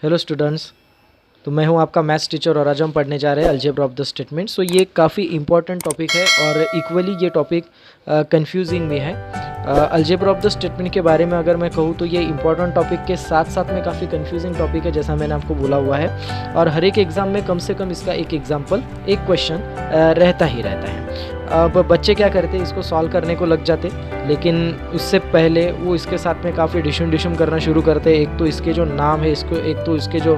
Hello students. तो मैं हूं आपका मैथ्स टीचर और आज हम पढ़ने जा रहे हैं अलजेब्रा ऑफ द स्टेटमेंट। सो ये काफ़ी इंपॉर्टेंट टॉपिक है और इक्वली ये टॉपिक कंफ्यूजिंग भी है। अलजेब्रा ऑफ द स्टेटमेंट के बारे में अगर मैं कहूँ तो ये इंपॉर्टेंट टॉपिक के साथ साथ में काफ़ी कंफ्यूजिंग टॉपिक है, जैसा मैंने आपको बोला हुआ है। और हर एक एग्ज़ाम में कम से कम इसका एक एग्जाम्पल, एक क्वेश्चन रहता ही रहता है। अब बच्चे क्या करते हैं, इसको सॉल्व करने को लग जाते, लेकिन उससे पहले वो इसके साथ में काफ़ी डिशम करना शुरू करते हैं। एक तो इसके जो नाम है, एक तो इसके जो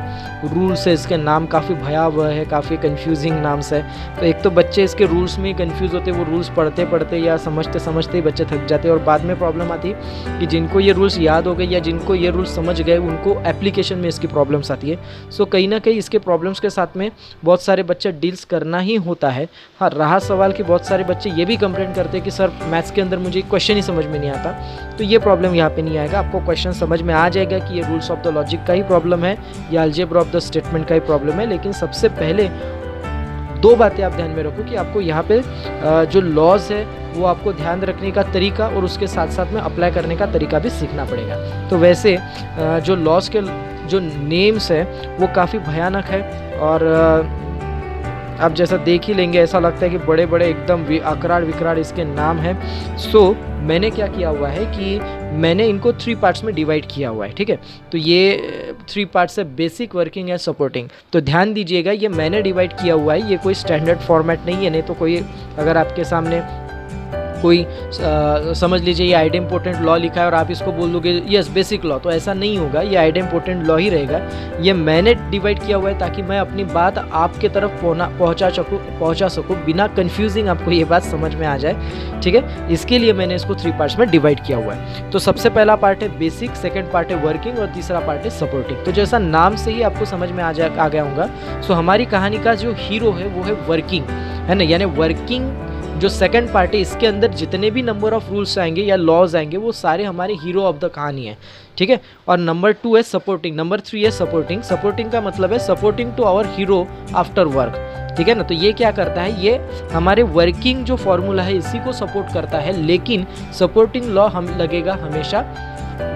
रूल्स है, इसके नाम काफ़ी भयावह है, काफ़ी कंफ्यूजिंग नाम्स है। तो एक तो बच्चे इसके रूल्स में ही कंफ्यूज होते, वो रूल्स पढ़ते पढ़ते या समझते समझते ही बच्चे थक जाते, और बाद में प्रॉब्लम आती है कि जिनको ये रूल्स याद हो गए या जिनको ये रूल्स समझ गए उनको एप्लीकेशन में इसकी प्रॉब्लम्स आती है। सो कहीं ना कहीं इसके प्रॉब्लम्स के साथ में बहुत सारे बच्चे डील्स करना ही होता है। हाँ, रहा सवाल कि बहुत सारे बच्चे ये भी कंप्लेंट करते हैं कि सर मैथ्स के अंदर मुझे क्वेश्चन ही समझ में नहीं आता। तो ये प्रॉब्लम यहाँ पे नहीं आएगा, आपको क्वेश्चन समझ में आ जाएगा कि ये रूल्स ऑफ द लॉजिक का ही प्रॉब्लम है या अलजेब्रा ऑफ द स्टेटमेंट का ही प्रॉब्लम है। लेकिन सबसे पहले दो बातें आप ध्यान में रखो कि आपको यहाँ पे जो लॉज है वो आपको ध्यान रखने का तरीका और उसके साथ साथ में अप्लाई करने का तरीका भी सीखना पड़ेगा। तो वैसे जो लॉज के जो नेम्स है वो काफ़ी भयानक है और आप जैसा देख ही लेंगे ऐसा लगता है कि बड़े बड़े एकदम अकराड़ विकराड़ इसके नाम हैं। सो मैंने क्या किया हुआ है कि मैंने इनको 3 पार्ट्स में डिवाइड किया हुआ है, ठीक है। तो ये 3 पार्ट्स है, बेसिक, वर्किंग है, सपोर्टिंग। तो ध्यान दीजिएगा, ये मैंने डिवाइड किया हुआ है, ये कोई स्टैंडर्ड फॉर्मेट नहीं है। नहीं तो कोई अगर आपके सामने कोई समझ लीजिए ये आइडेम्पोटेंट लॉ लिखा है और आप इसको बोल दोगे यस बेसिक लॉ, तो ऐसा नहीं होगा, ये आइडेम्पोटेंट लॉ ही रहेगा। ये मैंने डिवाइड किया हुआ है ताकि मैं अपनी बात आपके तरफ पहुंचा सकूं बिना कंफ्यूजिंग, आपको ये बात समझ में आ जाए, ठीक है। इसके लिए मैंने इसको 3 पार्ट्स में डिवाइड किया हुआ है। तो सबसे पहला पार्ट है बेसिक, सेकेंड पार्ट है वर्किंग और तीसरा पार्ट है सपोर्टिंग। तो जैसा नाम से ही आपको समझ में आ गया होगा। सो हमारी कहानी का जो हीरो है वो है वर्किंग, है ना। यानी वर्किंग जो सेकंड पार्ट है, इसके अंदर जितने भी नंबर ऑफ रूल्स आएंगे या लॉज आएंगे वो सारे हमारे हीरो ऑफ द कहानी है, ठीक है। और नंबर 2 है सपोर्टिंग, नंबर 3 है सपोर्टिंग। सपोर्टिंग का मतलब है supporting to our hero after work, ठीक है ना। तो ये क्या करता है, ये हमारे वर्किंग जो फॉर्मूला है इसी को सपोर्ट करता है, लेकिन सपोर्टिंग लॉ हम लगेगा हमेशा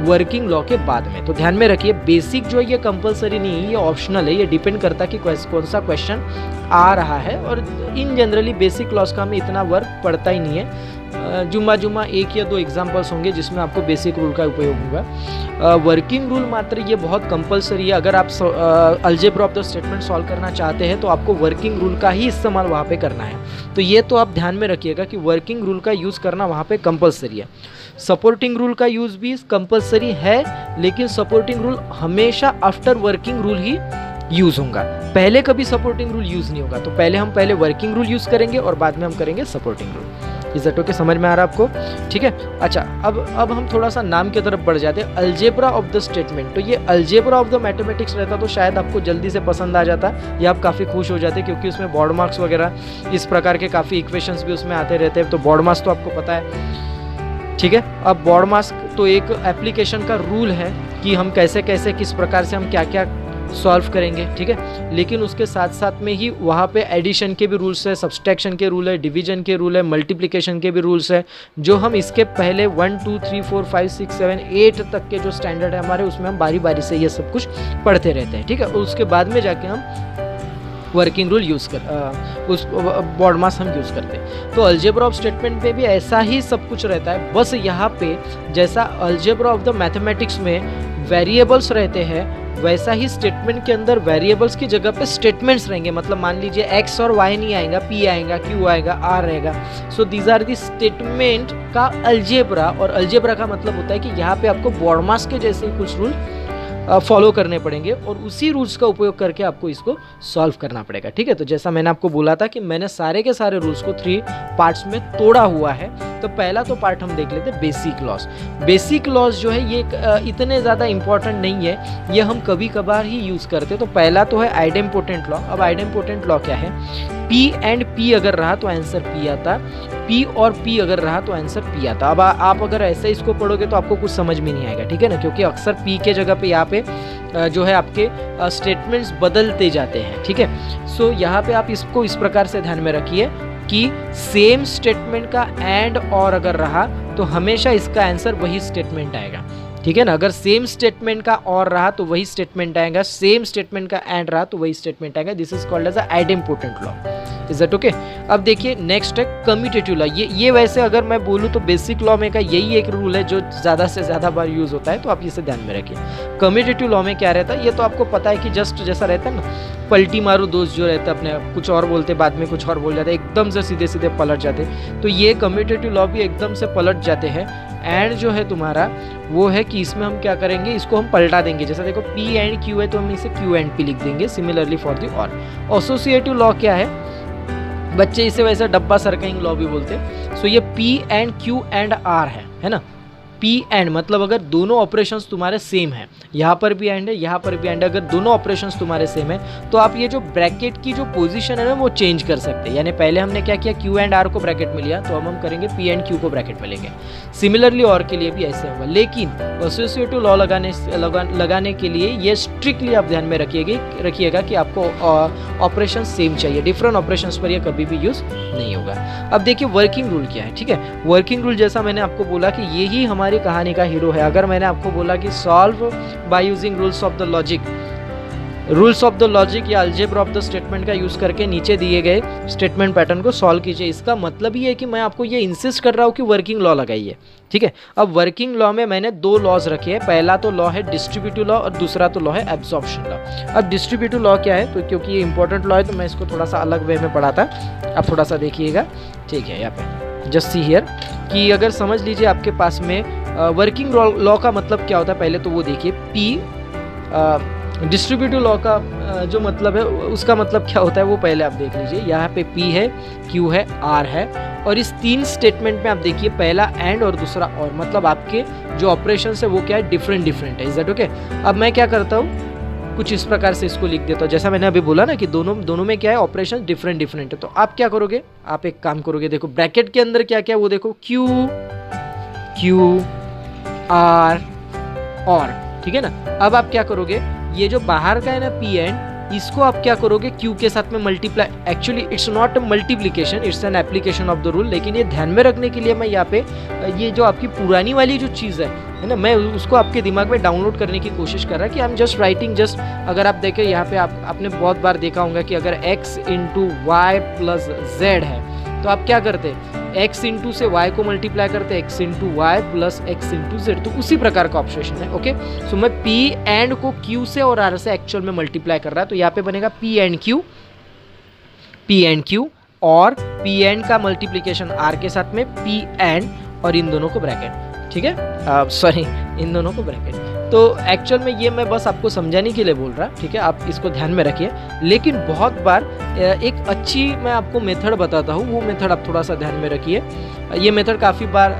वर्किंग लॉ के बाद में। तो ध्यान में रखिए, बेसिक जो है ये कंपलसरी नहीं है, ये ऑप्शनल है। ये डिपेंड करता है कि कौन सा क्वेश्चन आ रहा है, और इन जनरली बेसिक लॉस का हमें इतना वर्क पड़ता ही नहीं है। जुम्मा 1 या 2 एग्जाम्पल्स होंगे जिसमें आपको बेसिक रूल का उपयोग होगा। वर्किंग रूल मात्र ये बहुत कंपलसरी है। अगर आप algebra of the statement solve करना चाहते हैं तो आपको वर्किंग रूल का ही इस्तेमाल वहाँ पे करना है। तो ये तो आप ध्यान में रखिएगा कि वर्किंग रूल का यूज़ करना वहाँ पे कंपलसरी है। सपोर्टिंग रूल का यूज़ भी कंपलसरी है, लेकिन सपोर्टिंग रूल हमेशा आफ्टर वर्किंग रूल ही यूज़ होगा, पहले कभी सपोर्टिंग रूल यूज़ नहीं होगा। तो पहले वर्किंग रूल यूज़ करेंगे और बाद में हम करेंगे supporting rule. Is that okay? समझ में आ रहा है आपको? ठीक है। अच्छा, अब हम थोड़ा सा नाम की तरफ बढ़ जाते हैं, अलजेब्रा ऑफ द स्टेटमेंट। तो ये अलजेब्रा ऑफ द मैथमेटिक्स रहता तो शायद आपको जल्दी से पसंद आ जाता या आप काफ़ी खुश हो जाते, क्योंकि उसमें बोर्ड मार्क्स वगैरह इस प्रकार के काफ़ी इक्वेशंस भी उसमें आते रहते हैं। तो बोर्ड मार्क्स तो आपको पता है, ठीक है। अब बोर्ड मार्क्स तो एक एप्लीकेशन का रूल है कि हम कैसे किस प्रकार से हम क्या क्या सॉल्व करेंगे, ठीक है। लेकिन उसके साथ साथ में ही वहाँ पे एडिशन के भी रूल्स है, सब्सट्रैक्शन के रूल है, डिवीजन के रूल है, मल्टीप्लिकेशन के भी रूल्स है, जो हम इसके पहले 1 2 3 4 5 6 7 8 तक के जो स्टैंडर्ड है हमारे, उसमें हम बारी बारी से ये सब कुछ पढ़ते रहते हैं, ठीक है। उसके बाद में जाके हम वर्किंग रूल यूज़ उस बोर्ड मास हम यूज़ करते हैं। तो अलजेब्रा ऑफ स्टेटमेंट में भी ऐसा ही सब कुछ रहता है, बस यहाँ पे जैसा अलजेब्रा ऑफ द मैथमेटिक्स में वेरिएबल्स रहते हैं, वैसा ही स्टेटमेंट के अंदर वेरिएबल्स की जगह पे स्टेटमेंट्स रहेंगे। मतलब मान लीजिए x और y नहीं आएगा, p आएगा, q आएगा, r रहेगा। So these are the statement का अलजेब्रा। और अलजेब्रा का मतलब होता है कि यहाँ पे आपको बोर्ड मास के जैसे ही कुछ रूल फॉलो करने पड़ेंगे और उसी रूल्स का उपयोग करके आपको इसको सॉल्व करना पड़ेगा, ठीक है। तो जैसा मैंने आपको बोला था कि मैंने सारे के सारे रूल्स को 3 पार्ट्स में तोड़ा हुआ है। तो पहला तो पार्ट हम देख लेते हैं बेसिक लॉस। बेसिक लॉस जो है ये इतने ज़्यादा इंपॉर्टेंट नहीं है, ये हम कभी कभार ही यूज़ करते। तो पहला तो है आइडेम्पोटेंट लॉ। अब आइडेम्पोटेंट लॉ क्या है, P एंड P अगर रहा तो आंसर P आता, P और P अगर रहा तो आंसर P आता। अब आप अगर ऐसे इसको पढ़ोगे तो आपको कुछ समझ में नहीं आएगा, ठीक है ना, क्योंकि अक्सर P के जगह पे यहाँ पे जो है आपके स्टेटमेंट्स बदलते जाते हैं, ठीक है। सो यहाँ पे आप इसको इस प्रकार से ध्यान में रखिए कि सेम स्टेटमेंट का एंड और अगर रहा तो हमेशा इसका आंसर वही स्टेटमेंट आएगा। ठीक है ना। अगर सेम स्टेटमेंट का और रहा तो वही स्टेटमेंट आएगा, सेम स्टेटमेंट का एंड रहा तो वही स्टेटमेंट आएगा। This is called as a idempotent law. Is that okay? अब देखिए नेक्स्ट है कम्यूटेटिव लॉ। ये वैसे अगर मैं बोलूँ तो बेसिक लॉ में का यही एक रूल है जो ज़्यादा से ज़्यादा बार यूज़ होता है, तो आप इसे ध्यान में रखिए। कम्यूटेटिव लॉ में क्या रहता है, ये तो आपको पता है कि जस्ट जैसा रहता है ना, पलटी मारो दोस्त जो रहता है, अपने कुछ और बोलते बाद में कुछ और बोल जाते, एकदम से सीधे सीधे पलट जाते, तो ये कम्यूटेटिव लॉ भी एकदम से पलट जाते हैं। एंड जो है तुम्हारा वो है कि इसमें हम क्या करेंगे, इसको हम पलटा देंगे। जैसा देखो पी एंड क्यू है तो हम इसे क्यू एंड पी लिख देंगे। सिमिलरली फॉर द और। एसोसिएटिव लॉ क्या है, बच्चे इसे वैसे डब्बा सर्कलिंग लॉ भी बोलते हैं। सो ये P and Q and R है ना। पी एंड मतलब अगर दोनों ऑपरेशंस तुम्हारे सेम है, यहाँ पर भी एंड है, यहाँ पर भी एंड है, अगर दोनों ऑपरेशंस तुम्हारे सेम है तो आप ये जो ब्रैकेट की जो पोजीशन है ना वो चेंज कर सकते हैं। यानी पहले हमने क्या किया, क्यू एंड आर को ब्रैकेट में लिया, तो अब हम करेंगे पी एंड क्यू को ब्रैकेट में लेंगे। सिमिलरली और के लिए भी ऐसे होगा, लेकिन एसोसिएटिव लॉ लगाने के लिए ये स्ट्रिक्टली आप ध्यान में रखिएगा कि आपको ऑपरेशन सेम चाहिए, डिफरेंट ऑपरेशंस पर यह कभी भी यूज नहीं होगा। अब देखिए वर्किंग रूल क्या है, ठीक है। वर्किंग रूल जैसा मैंने आपको बोला कि यही हमारी कहानी का हीरो है। अगर मैंने आपको बोला कि solve by using rules of the logic, rules of the logic या अलजेब्रा ऑफ द स्टेटमेंट का यूज करके नीचे दिए गए स्टेटमेंट पैटर्न को सॉल्व कीजिए, इसका मतलब ये है कि मैं आपको ये इंसिस्ट कर रहा हूँ कि वर्किंग लॉ लगाइए, ठीक है। अब वर्किंग लॉ में मैंने दो लॉज रखे हैं। पहला तो लॉ है डिस्ट्रीब्यूटिव लॉ और दूसरा तो लॉ है एब्जॉर्प्शन लॉ। अब डिस्ट्रीब्यूटिव लॉ क्या है, तो क्योंकि ये इंपॉर्टेंट लॉ है तो मैं इसको थोड़ा सा अलग वे में पढ़ाता, आप थोड़ा सा देखिएगा, ठीक है। यहाँ पे जस्ट सी हियर कि अगर समझ लीजिए आपके पास में वर्किंग लॉ का मतलब क्या होता है, पहले तो वो देखिए। पी डिस्ट्रीब्यूटिव लॉ का जो मतलब है उसका मतलब क्या होता है वो पहले आप देख लीजिए। यहाँ पे P है, Q है, R है, और इस तीन स्टेटमेंट में आप देखिए पहला एंड और दूसरा और, मतलब आपके जो ऑपरेशन है वो क्या है, डिफरेंट है। Is that okay? अब मैं क्या करता हूँ, कुछ इस प्रकार से इसको लिख देता हूँ। जैसा मैंने अभी बोला ना कि दोनों में क्या है, ऑपरेशन डिफरेंट है। तो आप क्या करोगे, आप एक काम करोगे, देखो ब्रैकेट के अंदर क्या क्या वो देखो, Q R और, ठीक है ना। अब आप क्या करोगे, ये जो बाहर का है ना P एंड, इसको आप क्या करोगे, Q के साथ में multiply. Actually it's not multiplication, it's an application of the rule, लेकिन ये ध्यान में रखने के लिए मैं यहाँ पे ये जो आपकी पुरानी वाली जो चीज़ है ना, मैं उसको आपके दिमाग में डाउनलोड करने की कोशिश कर रहा कि I am just writing just. अगर आप देखें यहाँ पे आपने बहुत बार देखा होगा कि अगर x into y plus z है तो आप क्या करते हैं, x इंटू से y को मल्टीप्लाई करते हैं, x into y plus x into z. तो उसी प्रकार का ऑपरेशन है, ओके। सो मैं P एंड को Q से और R से एक्चुअल में मल्टीप्लाई कर रहा है, तो यहाँ पे बनेगा P एंड Q और P एंड का मल्टीप्लीकेशन R के साथ में P एंड और इन दोनों को ब्रैकेट, ठीक है, सॉरी इन दोनों को ब्रैकेट। तो एक्चुअल में ये मैं बस आपको समझाने के लिए बोल रहा, ठीक है, आप इसको ध्यान में रखिए। लेकिन बहुत बार एक अच्छी मैं आपको मेथड बताता हूँ, वो मेथड आप थोड़ा सा ध्यान में रखिए। ये मेथड काफ़ी बार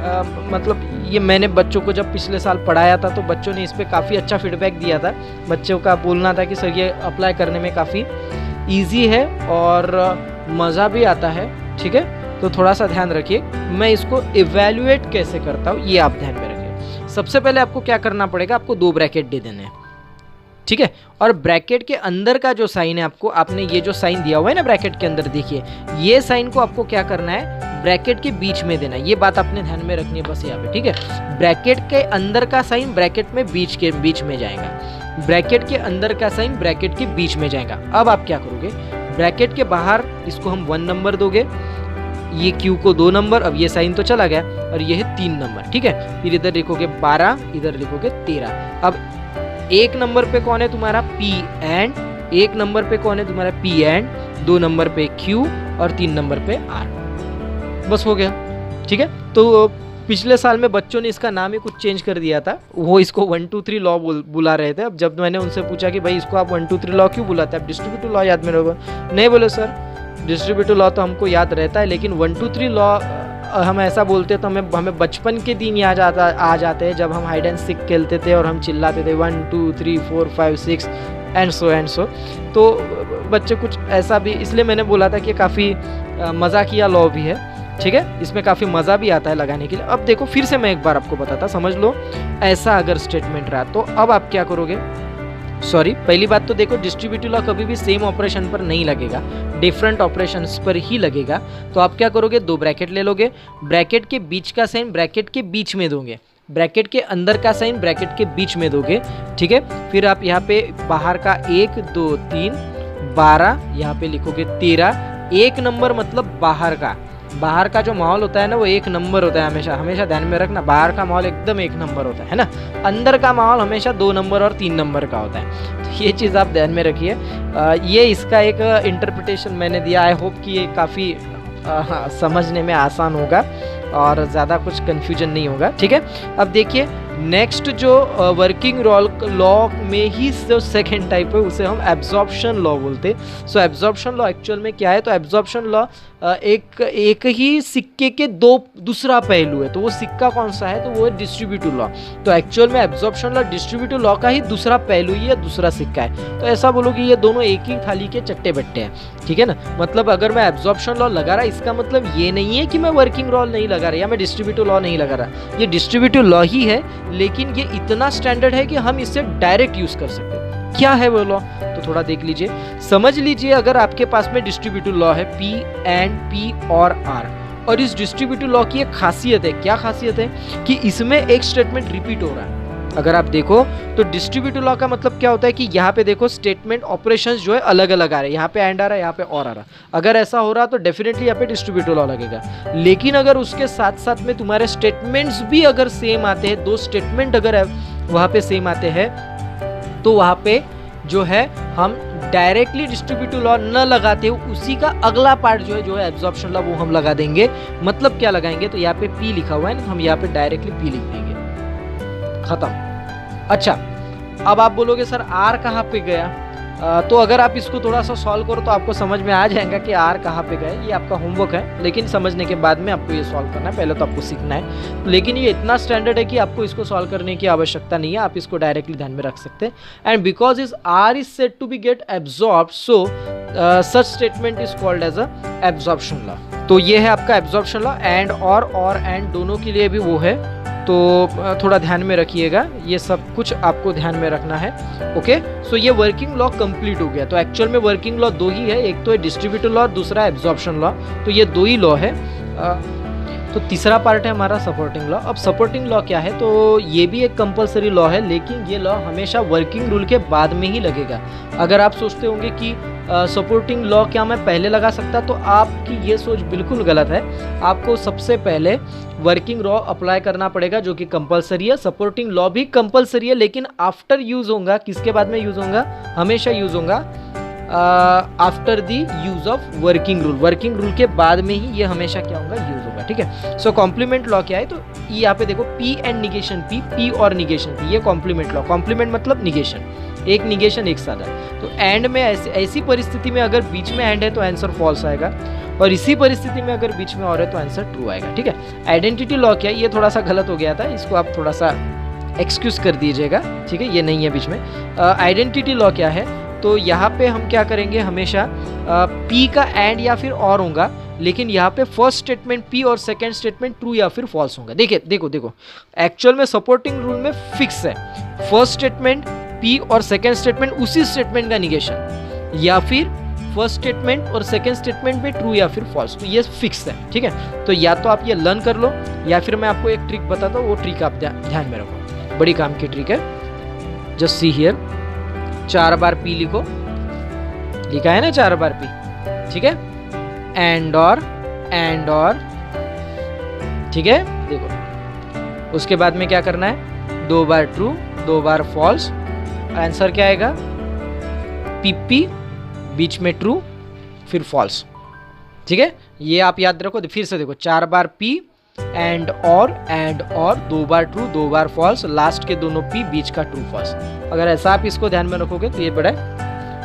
मतलब ये मैंने बच्चों को जब पिछले साल पढ़ाया था तो बच्चों ने इस पर काफ़ी अच्छा फीडबैक दिया था। बच्चों का बोलना था कि सर ये अप्लाई करने में काफ़ी ईजी है और मज़ा भी आता है, ठीक है। तो थोड़ा सा ध्यान रखिए, मैं इसको इवेल्युएट कैसे करता हूँ ये आप ध्यान में रखिए। सबसे पहले आपको क्या करना पड़ेगा, आपको दो ब्रैकेट दे देने हैं, ठीक है। और ब्रैकेट के अंदर का जो साइन है, आपने ये जो साइन दिया हुआ है ना ब्रैकेट के अंदर, देखिए ये साइन को आपको क्या करना है, ब्रैकेट के बीच में देना है। ये बात आपने ध्यान में रखनी है बस यहाँ पे, ठीक है। ब्रैकेट के अंदर का साइन ब्रैकेट में बीच में जाएगा, ब्रैकेट के अंदर का साइन ब्रैकेट के बीच में जाएगा। अब आप क्या करोगे, ब्रैकेट के बाहर इसको हम 1 नंबर दोगे, ये Q को 2 नंबर, अब ये साइन तो चला गया, और ये है 3 नंबर, ठीक है। फिर इधर लिखोगे 12, इधर लिखोगे 13। अब 1 नंबर पे कौन है तुम्हारा P एंड, 1 नंबर पे कौन है तुम्हारा P एंड, 2 नंबर पे Q और 3 नंबर पे R, बस हो गया, ठीक है। तो पिछले साल में बच्चों ने इसका नाम ही कुछ चेंज कर दिया था, वो इसको 1 2 3 लॉ बुला रहे थे। अब जब मैंने उनसे पूछा कि भाई इसको आप 1 2 3 लॉ क्यों बुलाते हैं, आप डिस्ट्रीब्यूटिव लॉ याद में रहोगे, नहीं बोले सर डिस्ट्रीब्यूटिव लॉ तो हमको याद रहता है, लेकिन 1 2 3 लॉ हम ऐसा बोलते तो हमें बचपन के दिन याद आ जाते हैं जब हम हाइड एंड सीक खेलते थे और हम चिल्लाते थे 1 2 3 4 5 6 एंड सो। तो बच्चे कुछ ऐसा भी, इसलिए मैंने बोला था कि काफ़ी मजाकिया लॉ भी है, ठीक है, इसमें काफ़ी मज़ा भी आता है लगाने के लिए। अब देखो फिर से मैं एक बार आपको बताता, समझ लो ऐसा अगर स्टेटमेंट रहा तो अब आप क्या करोगे। सॉरी, पहली बात तो देखो डिस्ट्रीब्यूटिव लॉ कभी भी सेम ऑपरेशन पर नहीं लगेगा, डिफरेंट ऑपरेशंस पर ही लगेगा। तो आप क्या करोगे, 2 ब्रैकेट ले लोगे, ब्रैकेट के बीच का साइन ब्रैकेट के बीच में दोगे, ब्रैकेट के अंदर का साइन ब्रैकेट के बीच में दोगे, ठीक है। फिर आप यहाँ पे बाहर का 1 2 3 12, यहाँ पे लिखोगे 13। 1 नंबर मतलब बाहर का जो माहौल होता है ना वो 1 नंबर होता है, हमेशा हमेशा ध्यान में रखना। बाहर का माहौल एकदम 1 नंबर होता है ना। अंदर का माहौल हमेशा 2 नंबर और 3 नंबर का होता है, तो ये चीज़ आप ध्यान में रखिए। ये इसका एक इंटरप्रिटेशन मैंने दिया। आई होप कि ये काफ़ी समझने में आसान होगा और ज़्यादा कुछ कन्फ्यूजन नहीं होगा, ठीक है। अब देखिए नेक्स्ट जो वर्किंग लॉ में ही जो सेकेंड टाइप है उसे हम एब्जॉर्प्शन लॉ बोलते हैं। सो एब्जॉर्प्शन लॉ एक्चुअल में क्या है, तो एब्जॉर्प्शन लॉ एक ही सिक्के के दूसरा पहलू है। तो वो सिक्का कौन सा है, तो वो है डिस्ट्रीब्यूटिव लॉ। तो एक्चुअल में एब्जॉर्प्शन लॉ डिस्ट्रीब्यूटिव लॉ का ही दूसरा पहलू ही है, दूसरा सिक्का है। तो ऐसा बोलो कि ये दोनों एक ही थाली के चट्टे बट्टे हैं, ठीक है ना। मतलब अगर मैं एब्जॉर्प्शन लॉ लगा रहा, इसका मतलब ये नहीं है कि मैं वर्किंग लॉ नहीं लगा रहा या मैं डिस्ट्रीब्यूटिव लॉ नहीं लगा रहा। ये डिस्ट्रीब्यूटिव लॉ ही है, लेकिन ये इतना स्टैंडर्ड है कि हम इसे डायरेक्ट यूज कर सकते हैं। क्या है वो लॉ, तो थोड़ा देख लीजिए, समझ लीजिए। अगर आपके पास में डिस्ट्रीब्यूटिव लॉ है P and P और R, और इस डिस्ट्रीब्यूटिव लॉ की एक खासियत है, क्या खासियत है कि इसमें एक स्टेटमेंट रिपीट हो रहा है। अगर आप देखो तो डिस्ट्रीब्यूटिव लॉ का मतलब क्या होता है कि यहाँ पे देखो स्टेटमेंट ऑपरेशंस जो है अलग अलग आ रहे हैं, यहाँ पे एंड आ रहा है, यहाँ पे और आ रहा है। अगर ऐसा हो रहा तो डेफिनेटली यहाँ पे डिस्ट्रीब्यूटिव लॉ लगेगा। लेकिन अगर उसके साथ साथ में तुम्हारे स्टेटमेंट्स भी अगर सेम आते हैं, 2 स्टेटमेंट अगर वहाँ पे सेम आते हैं, तो वहाँ पे जो है हम डायरेक्टली डिस्ट्रीब्यूटिव लॉ न लगाते हो, उसी का अगला पार्ट जो है एब्जॉर्प्शन लॉ, वो हम लगा देंगे। मतलब क्या लगाएंगे, तो यहाँ पे P लिखा हुआ है ना, हम यहाँ पे डायरेक्टली P लिख देंगे, खत्म। अच्छा, अब आप बोलोगे सर R कहाँ पे गया, तो अगर आप इसको थोड़ा सा सॉल्व करो तो आपको समझ में आ जाएगा कि R कहाँ पे गया। ये आपका होमवर्क है, लेकिन समझने के बाद में आपको ये सॉल्व करना है, पहले तो आपको सीखना है। लेकिन ये इतना स्टैंडर्ड है कि आपको इसको सॉल्व करने की आवश्यकता नहीं है, आप इसको डायरेक्टली ध्यान में रख सकते हैं। And because is R is said to be get absorb, so such statement is called as a absorption law. तो ये है आपका एब्जॉर्प्शन लॉ। एंड और एंड दोनों के लिए भी वो है, तो थोड़ा ध्यान में रखिएगा, ये सब कुछ आपको ध्यान में रखना है। ओके, सो ये वर्किंग लॉ कंप्लीट हो गया। तो एक्चुअल में वर्किंग लॉ 2 ही है, एक तो है डिस्ट्रीब्यूटिव लॉ, दूसरा एब्जॉर्प्शन लॉ। तो ये 2 ही लॉ है। तो तीसरा पार्ट है हमारा सपोर्टिंग लॉ। अब सपोर्टिंग लॉ क्या है, तो ये भी एक कंपलसरी लॉ है, लेकिन ये लॉ हमेशा वर्किंग रूल के बाद में ही लगेगा। अगर आप सोचते होंगे कि सपोर्टिंग लॉ क्या मैं पहले लगा सकता, तो आपकी ये सोच बिल्कुल गलत है। आपको सबसे पहले वर्किंग लॉ अप्लाई करना पड़ेगा, जो कि कंपलसरी है। सपोर्टिंग लॉ भी कंपलसरी है, लेकिन आफ्टर यूज होगा, किसके बाद में यूज होगा, हमेशा यूज होगा after the use of working rule. Working rule के बाद में ही ये हमेशा क्या होगा, यूज होगा, ठीक है। सो कॉम्प्लीमेंट लॉ क्या है, तो यहाँ पे देखो P एंड निगेशन P और निगेशन P, ये कॉम्प्लीमेंट लॉ। कॉम्प्लीमेंट मतलब निगेशन, एक निगेशन एक साथ है। तो एंड में ऐसी परिस्थिति में अगर बीच में एंड है तो आंसर फॉल्स आएगा, और इसी परिस्थिति में अगर बीच में और है तो आंसर ट्रू आएगा, ठीक है। आइडेंटिटी लॉ क्या है, ये थोड़ा सा गलत हो गया था, इसको आप थोड़ा सा एक्सक्यूज कर दीजिएगा, ठीक है, ये नहीं है बीच में। आइडेंटिटी लॉ क्या है, तो यहाँ पे हम क्या करेंगे, हमेशा P का एंड या फिर और होगा, लेकिन यहाँ पे फर्स्ट स्टेटमेंट P और सेकंड स्टेटमेंट ट्रू या फिर फॉल्स होगा। देखिए देखो एक्चुअल में सपोर्टिंग रूल में फिक्स है, फर्स्ट स्टेटमेंट P और सेकंड स्टेटमेंट उसी स्टेटमेंट का निगेशन, या फिर फर्स्ट स्टेटमेंट और सेकंड स्टेटमेंट में ट्रू या फिर फॉल्स, तो ये फिक्स है, ठीक है। तो या तो आप ये लर्न कर लो, या फिर मैं आपको एक ट्रिक बताता हूँ, वो ट्रिक आप ध्यान में रखो, बड़ी काम की ट्रिक है। Just see here, 4 bar P लिखो, लिखा है ना 4 बार P, ठीक है। एंड और ठीक है, देखो उसके बाद में क्या करना है, 2 बार ट्रू 2 बार फॉल्स, आंसर क्या आएगा, PP बीच में ट्रू फिर फॉल्स, ठीक है। ये आप याद रखो। फिर से देखो, 4 बार P एंड और 2 बार ट्रू 2 बार फॉल्स, लास्ट के दोनों P, बीच का ट्रू फॉल्स। अगर ऐसा आप इसको ध्यान में रखोगे तो ये बड़ा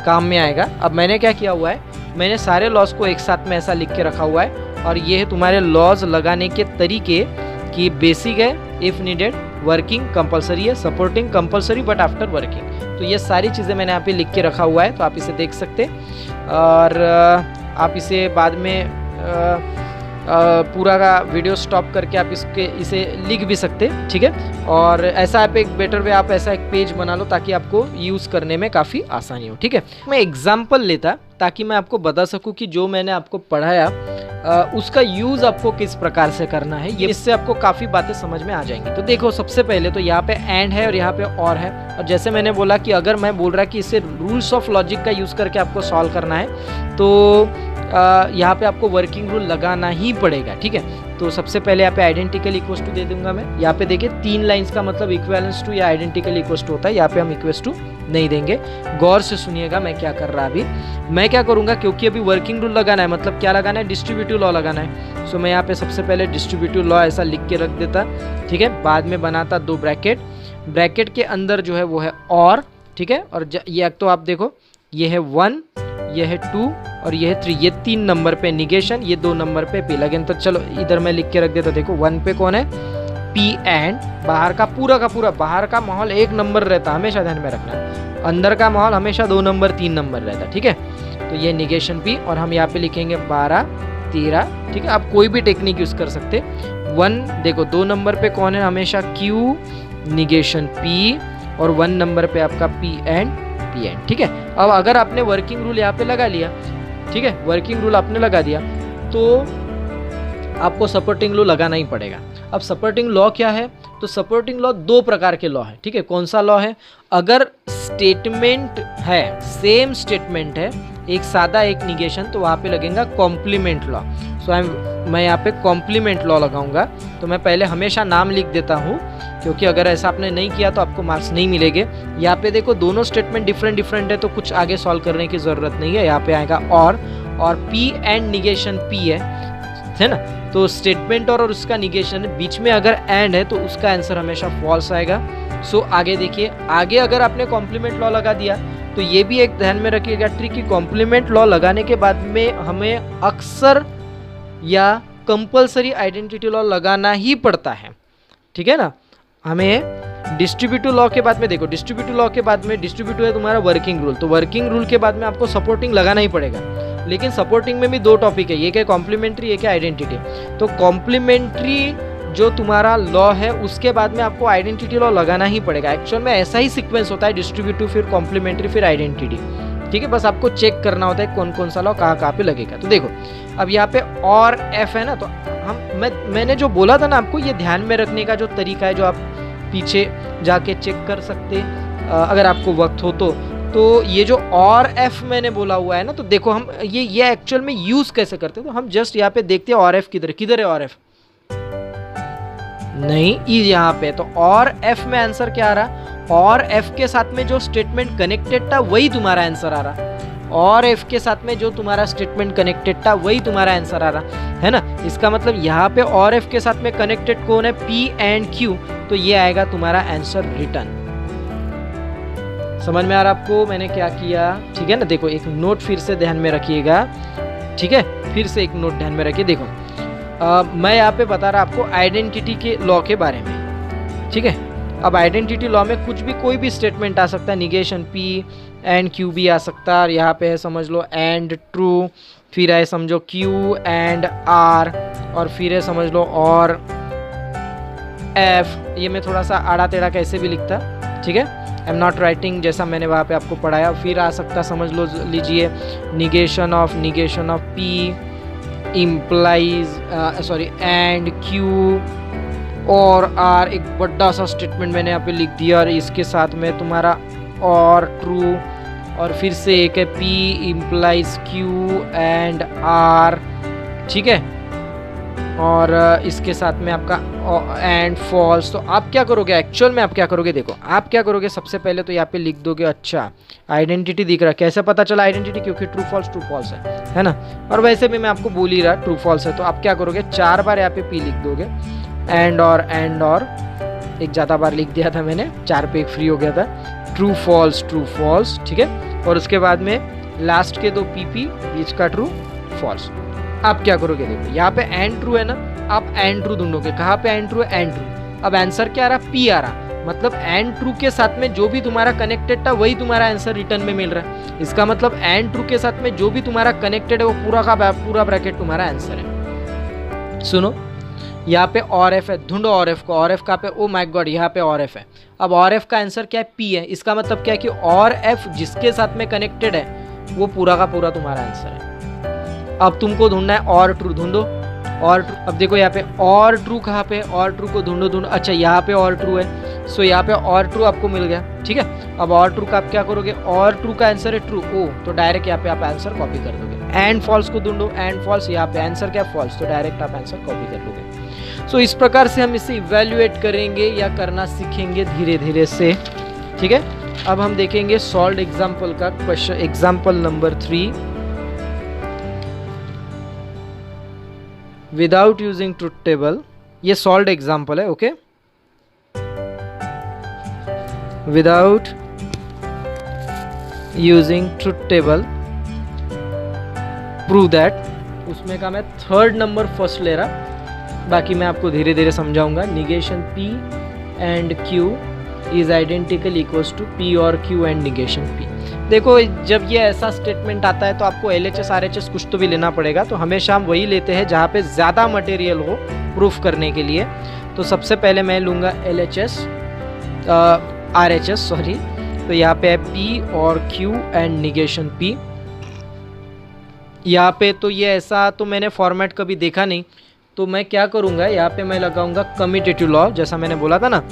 काम में आएगा। अब मैंने क्या किया हुआ है, मैंने सारे लॉज को एक साथ में ऐसा लिख के रखा हुआ है, और ये है तुम्हारे लॉज लगाने के तरीके कि बेसिक है, इफ नीडेड, वर्किंग कंपलसरी है, supporting compulsory but after working. तो ये सारी चीज़ें मैंने यहाँ पे लिख के रखा हुआ है, तो आप इसे देख सकते हैं, और आप इसे बाद में पूरा का वीडियो स्टॉप करके आप इसे लिख भी सकते, ठीक है। और ऐसा आप एक बेटर वे, आप ऐसा एक पेज बना लो ताकि आपको यूज़ करने में काफ़ी आसानी हो, ठीक है। मैं एग्जाम्पल लेता ताकि मैं आपको बता सकूं कि जो मैंने आपको पढ़ाया उसका यूज़ आपको किस प्रकार से करना है, ये इससे आपको काफ़ी बातें समझ में आ जाएंगी। तो देखो सबसे पहले तो यहाँ पे एंड है और यहाँ पे और है, और जैसे मैंने बोला कि अगर मैं बोल रहा कि इसे रूल्स ऑफ लॉजिक का यूज़ करके आपको सॉल्व करना है तो यहाँ पे आपको वर्किंग रूल लगाना ही पड़ेगा, ठीक है। तो सबसे पहले यहाँ पे आइडेंटिकल इक्वल्स टू दे दूंगा मैं। यहाँ पे देखिए 3 लाइंस का मतलब इक्विवेलेंस टू या आइडेंटिकल इक्वल्स टू होता है, यहाँ पे हम इक्वल्स टू नहीं देंगे। गौर से सुनिएगा मैं क्या कर रहा अभी। मैं क्या करूँगा, क्योंकि अभी वर्किंग रूल लगाना है, मतलब क्या लगाना है, डिस्ट्रीब्यूटिव लॉ लगाना है। सो मैं यहाँ पे सबसे पहले डिस्ट्रीब्यूटिव लॉ ऐसा लिख के रख देता, ठीक है। बाद में बनाता 2 ब्रैकेट, ब्रैकेट के अंदर जो है वो है और, ठीक है। और ये तो आप देखो ये है 1, ये है 2 और ये है 3, ये 3 नंबर पे निगेशन, ये 2 नंबर पे पी। लेकिन तो चलो इधर मैं लिख के रख देता, देखो 1 पे कौन है, पी एंड बाहर का पूरा बाहर का माहौल 1 नंबर रहता, हमेशा ध्यान में रखना। अंदर का माहौल हमेशा 2 नंबर 3 नंबर रहता, ठीक है। तो ये निगेशन पी, और हम यहाँ पे लिखेंगे 12 13, ठीक है। आप कोई भी टेक्निक यूज कर सकते। 1 देखो 2 नंबर पे कौन है, हमेशा क्यू निगेशन पी, और 1 नंबर पे आपका पी एंड, ठीक है। अब अगर आपने वर्किंग रूल यहाँ पे लगा लिया, ठीक है, वर्किंग रूल आपने लगा दिया, तो आपको सपोर्टिंग लॉ लगाना ही पड़ेगा। अब सपोर्टिंग लॉ क्या है, तो सपोर्टिंग लॉ 2 प्रकार के लॉ है, ठीक है। कौन सा लॉ है, अगर स्टेटमेंट है, सेम स्टेटमेंट है, एक सादा एक निगेशन, तो वहाँ पे लगेगा कॉम्प्लीमेंट लॉ। सो मैं यहाँ पे कॉम्प्लीमेंट लॉ लगाऊंगा। तो मैं पहले हमेशा नाम लिख देता हूँ, क्योंकि अगर ऐसा आपने नहीं किया तो आपको मार्क्स नहीं मिलेंगे। यहाँ पे देखो दोनों स्टेटमेंट डिफरेंट है, तो कुछ आगे सॉल्व करने की ज़रूरत नहीं है। यहाँ पे आएगा और पी एंड निगेशन पी है ना। तो स्टेटमेंट और उसका निगेशन, बीच में अगर एंड है तो उसका आंसर हमेशा फॉल्स आएगा। सो आगे देखिए, आगे अगर आपने कॉम्प्लीमेंट लॉ लगा दिया तो ये भी एक ध्यान में रखिएगा ट्रिक कि कॉम्प्लीमेंट लॉ लगाने के बाद में हमें अक्सर या कंपलसरी आइडेंटिटी लॉ लगाना ही पड़ता है, ठीक है ना। हमें डिस्ट्रीब्यूटिव लॉ के बाद में, देखो डिस्ट्रीब्यूटिव लॉ के बाद में डिस्ट्रीब्यूटिव है तुम्हारा वर्किंग रूल, तो वर्किंग रूल के बाद में आपको सपोर्टिंग लगाना ही पड़ेगा। लेकिन सपोर्टिंग में भी 2 टॉपिक है, एक है कॉम्प्लीमेंट्री, एक है आइडेंटिटी। तो कॉम्प्लीमेंट्री जो तुम्हारा लॉ है उसके बाद में आपको आइडेंटिटी लॉ लगाना ही पड़ेगा। एक्चुअल में ऐसा ही सीक्वेंस होता है, डिस्ट्रीब्यूटिव फिर कॉम्प्लीमेंट्री फिर आइडेंटिटी, ठीक है। बस आपको चेक करना होता है कौन कौन सा लॉ कहाँ पे लगेगा। तो देखो अब यहाँ पे और एफ है ना, तो मैंने जो बोला था ना आपको, ये ध्यान में रखने का जो तरीका है, जो आप पीछे जाके चेक कर सकते अगर आपको वक्त हो तो ये जो और एफ मैंने बोला हुआ है ना, तो देखो हम ये एक्चुअल में यूज कैसे करते हैं। तो हम जस्ट यहाँ पे देखते हैं और एफ किधर है, और एफ नहीं, ई यहाँ पे। तो और एफ में आंसर क्या आ रहा, और एफ के साथ में जो स्टेटमेंट कनेक्टेड था वही तुम्हारा आंसर आ रहा, और एफ के साथ में जो तुम्हारा स्टेटमेंट कनेक्टेड था वही तुम्हारा आंसर आ रहा है ना। इसका मतलब यहाँ पे और एफ के साथ में कनेक्टेड कौन है, पी एंड क्यू, तो ये आएगा तुम्हारा आंसर रिटर्न। समझ में आ रहा आपको मैंने क्या किया, ठीक है ना। देखो एक नोट फिर से ध्यान में रखिएगा, ठीक है, फिर से एक नोट ध्यान में रखिए। देखो मैं यहाँ पे बता रहा आपको आइडेंटिटी के लॉ के बारे में, ठीक है। अब आइडेंटिटी लॉ में कुछ भी कोई भी स्टेटमेंट आ सकता है, निगेशन पी एंड क्यू भी आ सकता है, और यहाँ पे है समझ लो एंड ट्रू, फिर है समझो क्यू एंड आर, और फिर है समझ लो और एफ। ये मैं थोड़ा सा आड़ा टेढ़ा कैसे भी लिखता, ठीक है, आई एम नॉट राइटिंग जैसा मैंने वहाँ पे आपको पढ़ाया। फिर आ सकता समझ लो लीजिए negation of P implies and Q और आर, एक बड़ा सा स्टेटमेंट मैंने यहाँ पे लिख दिया, और इसके साथ में तुम्हारा और ट्रू, और फिर से एक है P implies Q and R, ठीक है, और इसके साथ में आपका एंड फॉल्स। तो आप क्या करोगे, एक्चुअल में आप क्या करोगे, देखो आप क्या करोगे, सबसे पहले तो यहाँ पे लिख दोगे, अच्छा आइडेंटिटी दिख रहा है, कैसे पता चला आइडेंटिटी, क्योंकि ट्रू फॉल्स है ना। और वैसे भी मैं आपको बोल ही रहा ट्रू फॉल्स है, तो आप क्या करोगे, 4 बार यहाँ पे पी लिख दोगे, एंड और एक ज़्यादा बार लिख दिया था मैंने, 4 पे एक फ्री हो गया था, ट्रू फॉल्स, ठीक है। और उसके बाद में लास्ट के 2 पी बीच का ट्रू फॉल्स। आप क्या करोगे, देखो यहाँ पे एंड ट्रू है ना, आप एंड ट्रू ढूंढोगे, कहाँ पे एंड ट्रू है, एंड ट्रू। अब आंसर क्या आ रहा, पी आ रहा, मतलब एंड ट्रू के साथ में जो भी तुम्हारा कनेक्टेड था वही तुम्हारा आंसर रिटर्न में मिल रहा है। इसका मतलब एंड ट्रू के साथ में जो भी तुम्हारा कनेक्टेड है वो पूरा का पूरा ब्रैकेट तुम्हारा आंसर है। सुनो यहाँ पे और एफ है, ढूंढो और एफ को, और एफ कहाँ पे, ओ माय गॉड यहाँ पे और एफ है। अब और एफ का आंसर क्या है, पी है। इसका मतलब क्या है कि और एफ जिसके साथ में कनेक्टेड है वो पूरा का पूरा तुम्हारा आंसर है। अब तुमको ढूंढना है और ट्रू, ढूंढो और ट्रू। अब देखो यहाँ पे और ट्रू कहाँ पे, और ट्रू को ढूंढो। अच्छा यहाँ पे और ट्रू है, सो यहाँ पे और ट्रू आपको मिल गया, ठीक है। अब और ट्रू का आप क्या करोगे, और ट्रू का आंसर है ट्रू, ओ तो डायरेक्ट यहाँ पे आप आंसर कॉपी कर दोगे। एंड फॉल्स को ढूंढो, एंड फॉल्स, यहाँ पे आंसर क्या फॉल्स, तो डायरेक्ट आप आंसर कॉपी कर लोगे। सो इस प्रकार से हम इसे इवेल्युएट करेंगे या करना सीखेंगे धीरे धीरे से, ठीक है। अब हम देखेंगे सॉल्व एग्जाम्पल का question, example number 3। Without using truth table, ये सॉल्व एग्जाम्पल है, okay. Without using truth table prove that, उसमें का मैं थर्ड नंबर फर्स्ट ले रहा, बाकी मैं आपको धीरे धीरे समझाऊंगा। Negation P and Q is identical equals to P और Q एंड निगेशन P। देखो जब ये ऐसा स्टेटमेंट आता है तो आपको LHS RHS कुछ तो भी लेना पड़ेगा, तो हमेशा हम वही लेते हैं जहाँ पे ज़्यादा मटेरियल हो प्रूफ करने के लिए। तो सबसे पहले मैं लूँगा LHS RHS सॉरी, तो यहाँ पे है P और Q एंड निगेशन P। यहाँ पे तो ये ऐसा तो मैंने फॉर्मेट कभी देखा नहीं, तो मैं क्या करूँगा यहाँ पे मैं लगाऊंगा कम्यूटेटिव लॉ, जैसा मैंने बोला था ना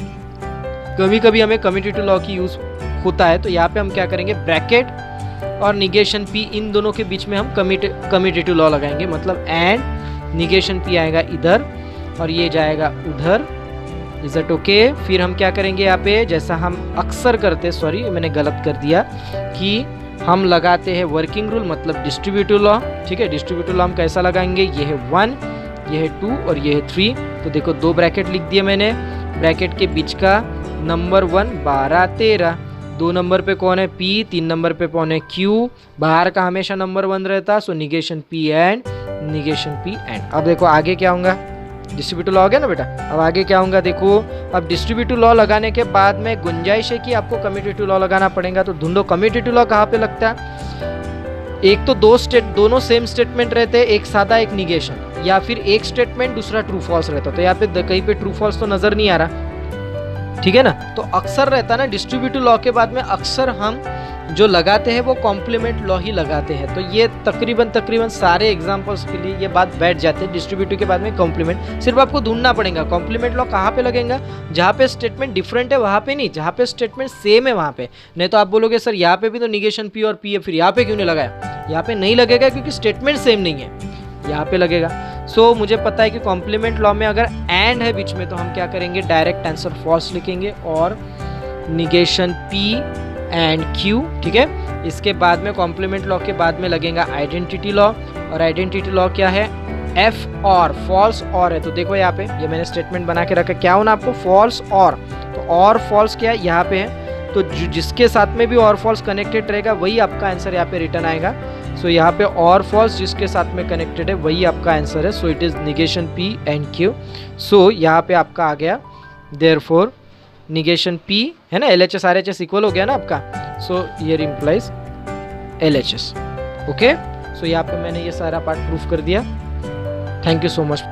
कभी कभी हमें कम्यूटेटिव लॉ की यूज़ होता है। तो यहाँ पे हम क्या करेंगे, ब्रैकेट और निगेशन P इन दोनों के बीच में हम कम्यूटेटिव लॉ लगाएंगे, मतलब एंड निगेशन P आएगा इधर और ये जाएगा उधर। Is it okay. फिर हम क्या करेंगे यहाँ पे, जैसा हम अक्सर करते, सॉरी मैंने गलत कर दिया, कि हम लगाते हैं वर्किंग रूल मतलब डिस्ट्रीब्यूटिव लॉ, ठीक है। डिस्ट्रीब्यूटिव लॉ हम कैसा लगाएंगे, ये है 1, ये है 2 और ये है 3। तो देखो 2 ब्रैकेट लिख दिए मैंने, ब्रैकेट के बीच का नंबर 1 12 13, 2 नंबर पे कौन है P, 3 नंबर पे कौन है Q, बाहर का हमेशा नंबर 1 रहता, so negation P and negation P and. अब देखो आगे क्या होगा, डिस्ट्रीब्यूटिव लॉ हो गया ना बेटा। अब आगे क्या होगा देखो, अब डिस्ट्रीब्यूटिव लॉ लगाने के बाद में गुंजाइश है कि आपको कम्यूटेटिव लॉ लगाना पड़ेगा, तो ढूंढो कम्यूटेटिव लॉ कहाँ पे लगता है। एक तो दोनों सेम स्टेटमेंट रहते हैं, एक सादा एक निगेशन, या फिर एक स्टेटमेंट दूसरा ट्रू फॉल्स रहता, तो यहाँ पे कहीं पे ट्रू फॉल्स तो नजर नहीं आ रहा, ठीक है ना। तो अक्सर रहता ना डिस्ट्रीब्यूटिव लॉ के बाद में अक्सर हम जो लगाते हैं वो कॉम्प्लीमेंट लॉ ही लगाते हैं। तो ये तकरीबन सारे एग्जांपल्स के लिए ये बात बैठ जाती है, डिस्ट्रीब्यूटिव के बाद में कॉम्प्लीमेंट। सिर्फ आपको ढूंढना पड़ेगा कॉम्प्लीमेंट लॉ कहाँ पे लगेगा, जहाँ पे स्टेटमेंट डिफरेंट है वहाँ पे नहीं, जहाँ पे स्टेटमेंट सेम है वहाँ पे। नहीं तो आप बोलोगे सर यहाँ पे भी तो निगेशन P और P है, फिर यहाँ पे क्यों नहीं लगाया। यहाँ पे नहीं लगेगा क्योंकि स्टेटमेंट सेम नहीं है, यहाँ पे लगेगा। सो मुझे पता है कि कॉम्प्लीमेंट लॉ में अगर एंड है बीच में तो हम क्या करेंगे, डायरेक्ट आंसर फॉल्स लिखेंगे और निगेशन P एंड Q, ठीक है। इसके बाद में कॉम्प्लीमेंट लॉ के बाद में लगेगा आइडेंटिटी लॉ, और आइडेंटिटी लॉ क्या है, F और फॉल्स और है। तो देखो यहाँ पे ये मैंने स्टेटमेंट बना के रखा, क्या होना आपको फॉल्स और, तो और फॉल्स क्या है यहाँ पे है, तो जिसके साथ में भी और फॉल्स कनेक्टेड रहेगा वही आपका आंसर यहाँ पे रिटर्न आएगा। सो यहाँ पे और फॉल्स जिसके साथ में कनेक्टेड है वही आपका आंसर है, so it is negation P and Q। सो यहाँ पे आपका आ गया देयरफॉर निगेशन P है ना, LHS RHS इक्वल हो गया ना आपका, so here implies LHS, okay. So यहाँ पे मैंने ये सारा पार्ट प्रूफ कर दिया। Thank you so much.